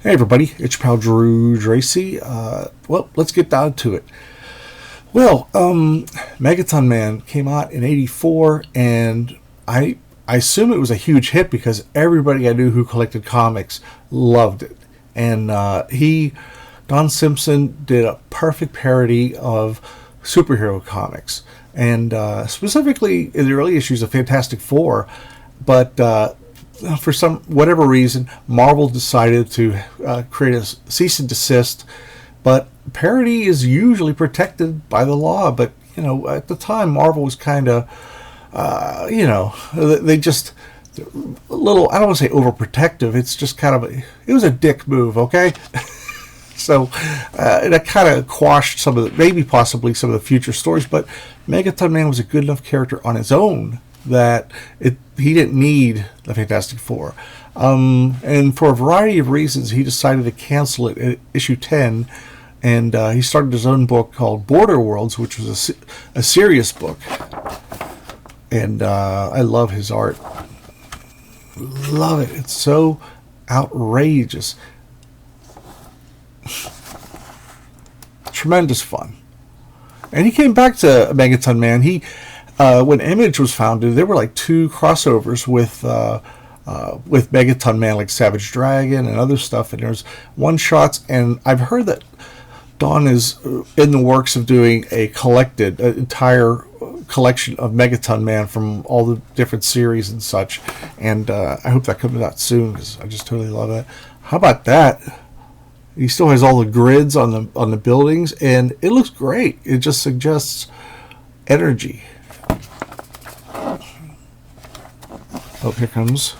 Hey everybody, it's your pal Drew Dracy. Well, let's get down to it. Well, Megaton Man came out in '84, and I assume it was a huge hit because everybody I knew who collected comics loved it. And Don Simpson, did a perfect parody of superhero comics, and specifically in the early issues of Fantastic Four. But for some whatever reason, Marvel decided to create a cease and desist. But parody is usually protected by the law. But at the time, Marvel was kind of, they just a little. I don't want to say overprotective. It's just kind of it was a dick move, okay? So that kind of quashed some of maybe possibly some of the future stories. But Megaton Man was a good enough character on his own that he didn't need the Fantastic Four. And for a variety of reasons, he decided to cancel it at issue 10, and he started his own book called Border Worlds, which was a serious book. And I love his art. Love it. It's so outrageous. Tremendous fun. And he came back to Megaton Man. When Image was founded, there were like two crossovers with Megaton Man, like Savage Dragon and other stuff, and there's one shots. And I've heard that Don is in the works of doing an entire collection of Megaton Man from all the different series and such. And I hope that comes out soon because I just totally love that. How about that? He still has all the grids on the buildings, and it looks great. It just suggests energy. Oh, here comes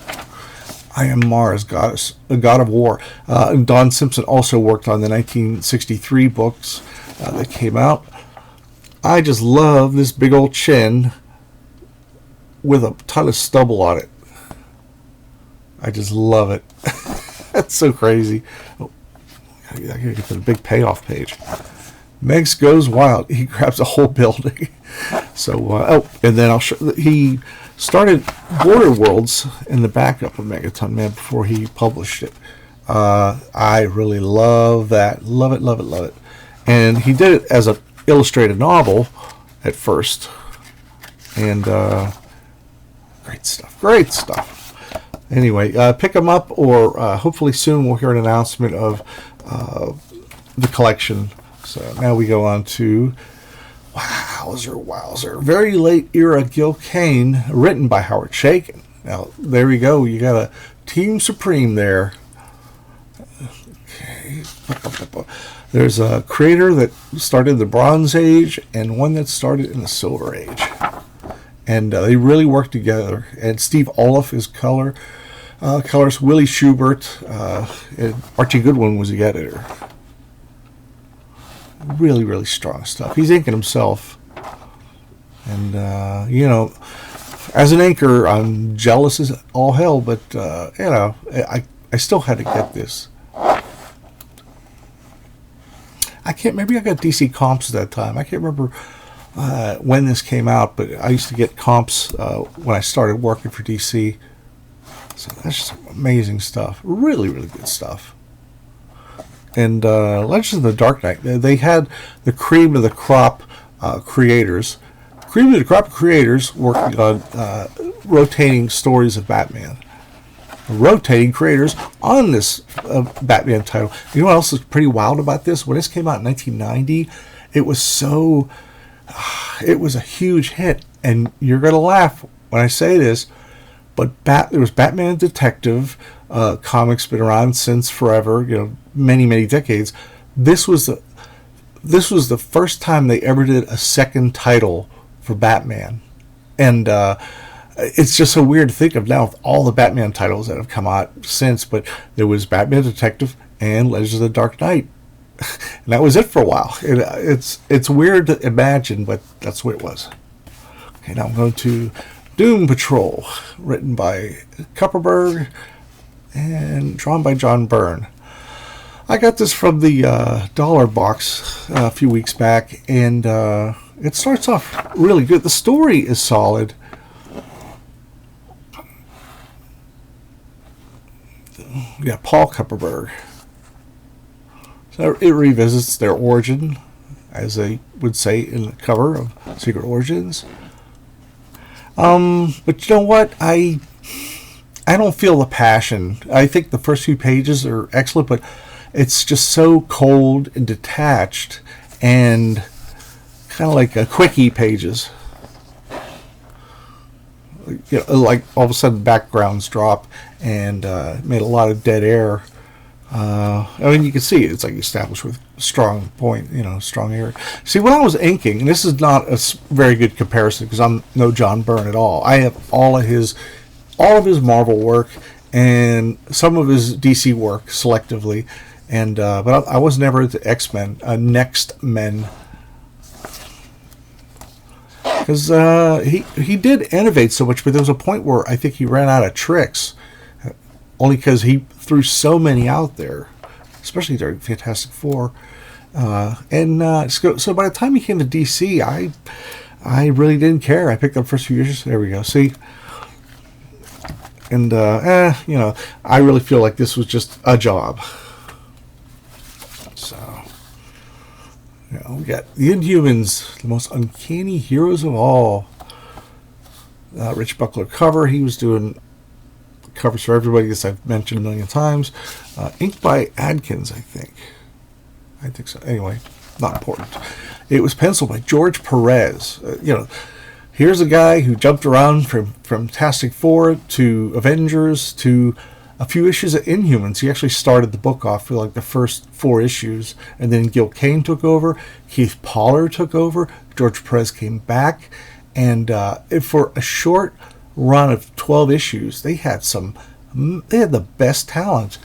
I Am Mars, Goddess, a God of War. Don Simpson also worked on the 1963 books that came out. I just love this big old chin with a ton of stubble on it. I just love it. That's so crazy. Oh, I gotta get to the big payoff page. Megs goes wild. He grabs a whole building. So, and then I'll show. He started Border Worlds in the backup of Megaton Man before he published it. I really love that. Love it, love it, love it. And he did it as an illustrated novel at first. And great stuff. Great stuff. Anyway, pick them up, or hopefully soon we'll hear an announcement of the collection. So now we go on to Wowzer. Very late era Gil Kane, written by Howard Chaykin. Now, there we go. You got a Team Supreme there. Okay. There's a creator that started the Bronze Age and one that started in the Silver Age. And they really work together. And Steve Oliff is colorist. Willie Schubert and Archie Goodwin was the editor. Really, really strong stuff. He's inking himself. And, as an inker, I'm jealous as all hell, but, I still had to get this. Maybe I got DC comps at that time. I can't remember when this came out, but I used to get comps when I started working for DC. So that's just amazing stuff. Really, really good stuff. And Legends of the Dark Knight, they had the cream of the crop creators. Cream of the crop creators working on rotating stories of Batman. Rotating creators on this Batman title. You know what else is pretty wild about this? When this came out in 1990, it was a huge hit. And you're going to laugh when I say this, but there was Batman Detective comics been around since forever, many, many decades. This was the first time they ever did a second title for Batman. And it's just so weird to think of now with all the Batman titles that have come out since, but there was Batman Detective and Legends of the Dark Knight. And that was it for a while. It's weird to imagine, but that's what it was. Okay, now I'm going to Doom Patrol, written by Kupperberg and drawn by John Byrne. I got this from the dollar box a few weeks back, and it starts off really good. The story is solid. Yeah, Paul Kupperberg. So it revisits their origin, as they would say in the cover of Secret Origins. But you know what? I don't feel the passion. I think the first few pages are excellent, but it's just so cold and detached and kind of like quickie pages. You know, like all of a sudden backgrounds drop and made a lot of dead air. I mean, you can see it's like established with strong point, strong air. See, when I was inking, and this is not a very good comparison because I'm no John Byrne at all. I have all of his Marvel work and some of his DC work selectively, and but I was never into X-Men, Next Men, because he did innovate so much, but there was a point where I think he ran out of tricks, only because he threw so many out there, especially during Fantastic Four, so by the time he came to DC, I really didn't care. I picked up the first few issues. There we go. See. And, I really feel like this was just a job. So, we got the Inhumans, the most uncanny heroes of all. Rich Buckler cover. He was doing covers for everybody, as I've mentioned a million times. Inked by Adkins, I think. I think so. Anyway, not important. It was penciled by George Perez. Here's a guy who jumped around from Fantastic Four to Avengers to a few issues of Inhumans. He actually started the book off for like the first 4 issues, and then Gil Kane took over, Keith Pollard took over, George Perez came back, and for a short run of 12 issues, they had the best talent,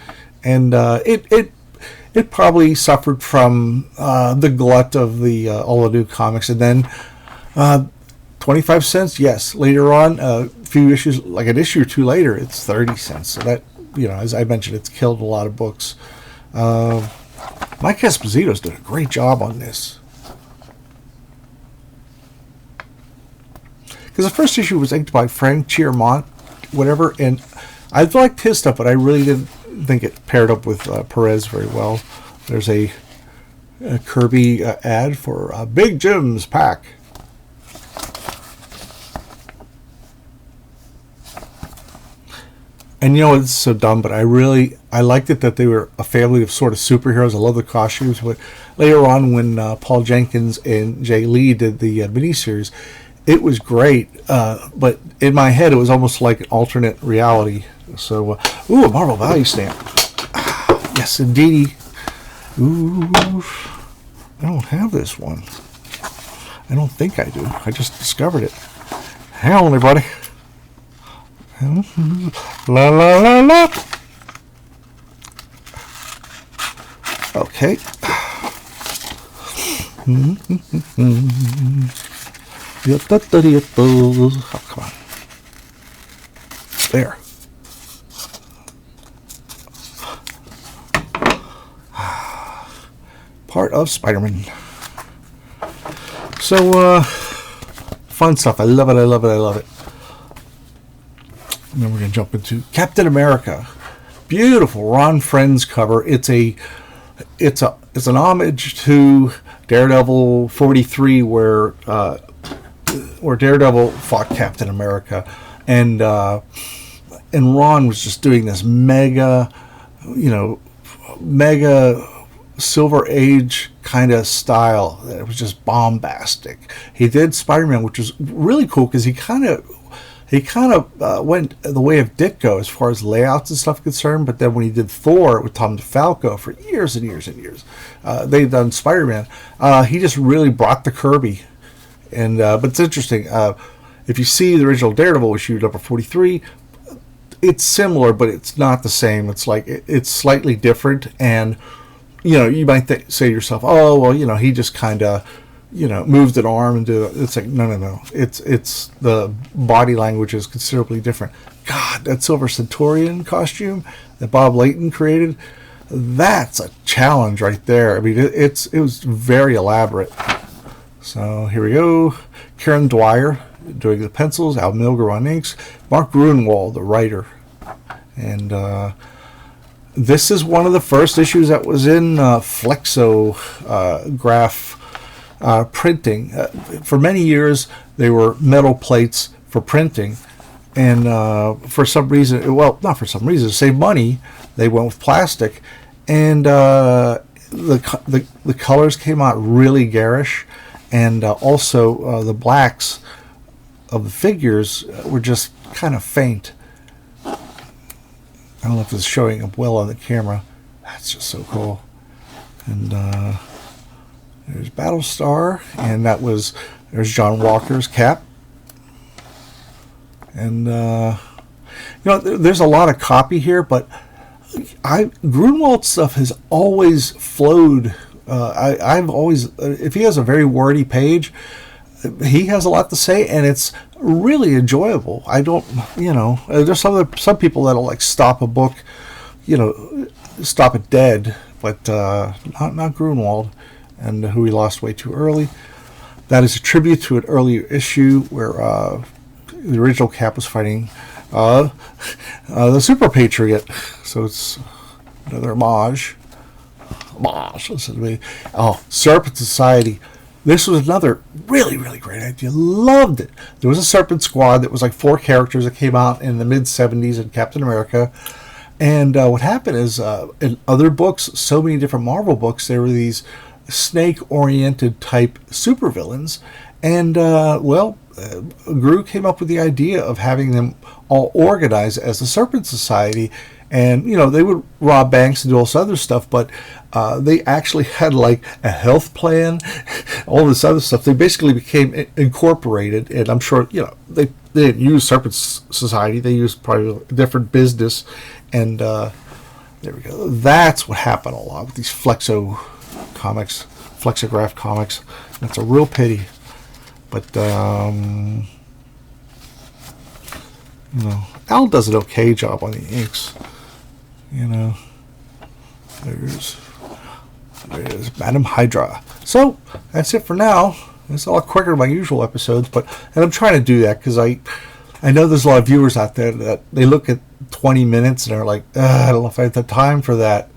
and it probably suffered from the glut of all the new comics, and then 25 cents, yes. Later on, a few issues, like an issue or two later, it's 30 cents. So that, as I mentioned, it's killed a lot of books. Mike Esposito's done a great job on this. Because the first issue was inked by Frank Chiarmont, whatever, and I liked his stuff, but I really didn't think it paired up with Perez very well. There's a Kirby ad for Big Jim's pack. And it's so dumb, but I liked it that they were a family of sort of superheroes. I love the costumes, but later on when Paul Jenkins and Jay Lee did the miniseries, it was great, but in my head it was almost like an alternate reality. So, a Marvel Value Stamp. Yes, indeed. Ooh, I don't have this one. I don't think I do. I just discovered it. Hang on, everybody. La la la la. Okay. Oh, come on. There. Part of Spider-Man. So, fun stuff. I love it. I love it. I love it. And then we're going to jump into Captain America. Beautiful Ron Frenz cover. It's an homage to Daredevil 43, where Daredevil fought Captain America, and Ron was just doing this mega Silver Age kind of style. It was just bombastic. He did Spider-Man, which was really cool because he kind of went the way of Ditko as far as layouts and stuff concerned, but then when he did Thor with Tom DeFalco for years and years and years, they've done Spider-Man. He just really brought the Kirby, and but it's interesting. If you see the original Daredevil issue number 43, it's similar, but it's not the same. It's like it's slightly different, and you might say to yourself, "Oh, well, he just kind of." Moved an arm and do it. It's like, no. It's the body language is considerably different. God, that Silver Centurion costume that Bob Layton created, that's a challenge right there. I mean, it was very elaborate. So here we go. Karen Dwyer doing the pencils, Al Milgrom on inks, Mark Gruenwald, the writer. And this is one of the first issues that was in flexograph printing. For many years, they were metal plates for printing, and for some reason, well, not for some reason, to save money, they went with plastic, and the colors came out really garish, and also the blacks of the figures were just kind of faint. I don't know if it's showing up well on the camera. That's just so cool. And there's Battlestar, and there's John Walker's Cap. And there's a lot of copy here, but Grunwald's stuff has always flowed. I've always, if he has a very wordy page, he has a lot to say, and it's really enjoyable. I don't, there's some people that'll like stop a book, stop it dead, but not Grunwald, and who we lost way too early. That is a tribute to an earlier issue where the original Cap was fighting the Super Patriot. So it's another homage. Listen to me. Oh, Serpent Society. This was another really, really great idea. Loved it. There was a Serpent Squad that was like 4 characters that came out in the mid-70s in Captain America. And what happened is, in other books, so many different Marvel books, there were these snake-oriented type supervillains. And, Gru came up with the idea of having them all organized as the Serpent Society. And, they would rob banks and do all this other stuff, but they actually had like a health plan, all this other stuff. They basically became incorporated, and I'm sure, they didn't use Serpent Society. They used probably a different business. And there we go. That's what happened a lot with these flexograph comics. That's a real pity. But, Al does an okay job on the inks. There's Madam Hydra. So that's it for now. It's a lot quicker than my usual episodes, and I'm trying to do that because I know there's a lot of viewers out there that they look at 20 minutes and they're like, I don't know if I have the time for that.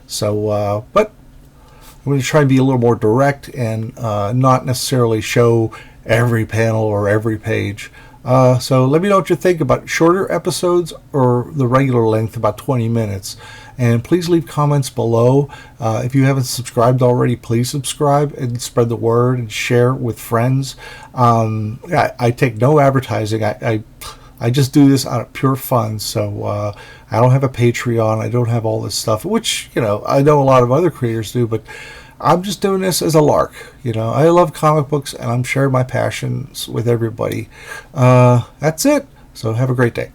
So, but I'm going to try and be a little more direct and not necessarily show every panel or every page. So let me know what you think about shorter episodes or the regular length, about 20 minutes. And please leave comments below. If you haven't subscribed already, please subscribe and spread the word and share with friends. I take no advertising. I just do this out of pure fun. So I don't have a Patreon. I don't have all this stuff, which, I know a lot of other creators do, but I'm just doing this as a lark. I love comic books, and I'm sharing my passions with everybody. That's it. So have a great day.